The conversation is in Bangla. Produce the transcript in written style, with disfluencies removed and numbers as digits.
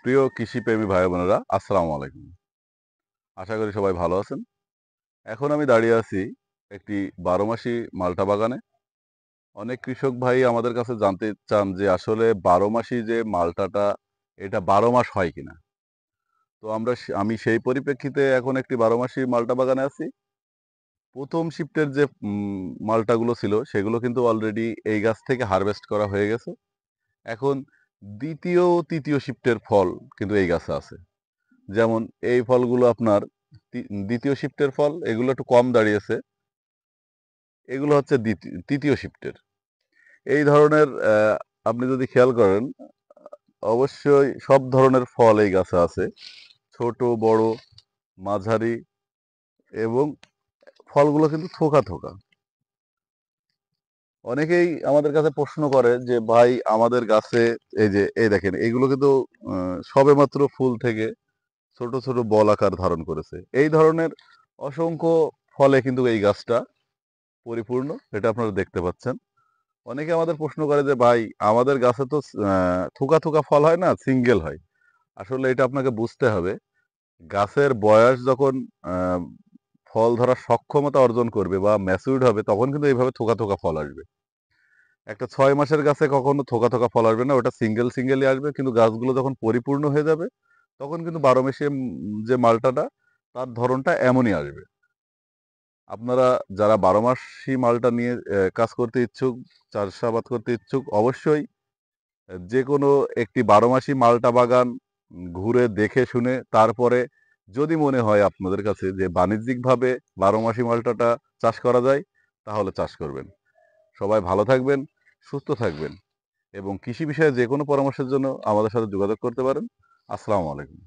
প্রিয় কৃষিপ্রেমী ভাই বোনেরা, আসসালামু আলাইকুম। আশা করি সবাই ভালো আছেন। এখন আমি দাঁড়িয়ে আছি একটি ১২ মাসি মাল্টা বাগানে। অনেক কৃষক ভাই আমাদের কাছে জানতে চান যে আসলে ১২ মাসি যে মাল্টাটা এটা ১২ মাস হয় কিনা? তো আমি সেই পরিপ্রেক্ষিতে এখন একটি ১২ মাসি মাল্টা বাগানে আছি। ১ম শিফটের যে মাল্টাগুলো ছিল সেগুলো কিন্তু অলরেডি এই গাছ থেকে হারভেস্ট করা হয়ে গেছে। এখন ২য় ও ৩য় শিফটের ফল কিন্তু এই গাছে আছে। যেমন এই ফলগুলো আপনার ২য় শিফটের ফল, এগুলো একটু কম দাঁড়িয়েছে। এগুলো হচ্ছে ৩য় শিফটের। এই ধরনের আপনি যদি খেয়াল করেন, অবশ্যই সব ধরনের ফল এই গাছে আছে। ছোট, বড়, মাঝারি এবং ফলগুলো কিন্তু থোকা, থোকা। অনেকেই আমাদের কাছে প্রশ্ন করে যে, "ভাই আমাদের গাছে এই দেখেন এগুলো কিন্তু আ সবেমাত্র ফুল থেকে ছোট, ছোট বল আকার ধারণ করেছে।" এই ধরনের অসংখ্য ফলে কিন্তু এই গাছটা পরিপূর্ণ। এটা আপনারা দেখতে পাচ্ছেন। অনেকে আমাদের প্রশ্ন করে যে, "ভাই আমাদের গাছে তো থোকা, থোকা ফল হয় না, সিঙ্গেল হয়।" আসলে এটা আপনাকে বুঝতে হবে। গাছের বয়স যখন আ ফল ধরার সক্ষমতা অর্জন করবে বা ম্যাচিউরড হবে তখন কিন্তু এইভাবে থোকা, থোকা ফল আসবে। একটা ৬ মাসের গাছে কখনো থোকা, থোকা ফল আসবে না। ওটা সিঙ্গেলই আসবে। কিন্তু গাছগুলো যখন পরিপূর্ণ হয়ে যাবে তখন কিন্তু ১২ মাসে যে মালটাটা তার ধরনটা এমনই আসবে। আপনারা যারা ১২ মাসি মালটা নিয়ে কাজ করতে ইচ্ছুক, চাষাবাদ করতে ইচ্ছুক, অবশ্যই যেকোনো একটি ১২ মাসি মালটা বাগান ঘুরে দেখে শুনে তারপরে যদি মনে হয় আপনাদের কাছে যে বাণিজ্যিকভাবে ১২ মাসি মালটাটা চাষ করা যায়, তাহলে চাষ করবেন। সবাই ভালো থাকবেন, সুস্থ থাকবেন এবং কৃষি বিষয়ে যেকোনো পরামর্শের জন্য আমাদের সাথে যোগাযোগ করতে পারেন। আসসালামু আলাইকুম।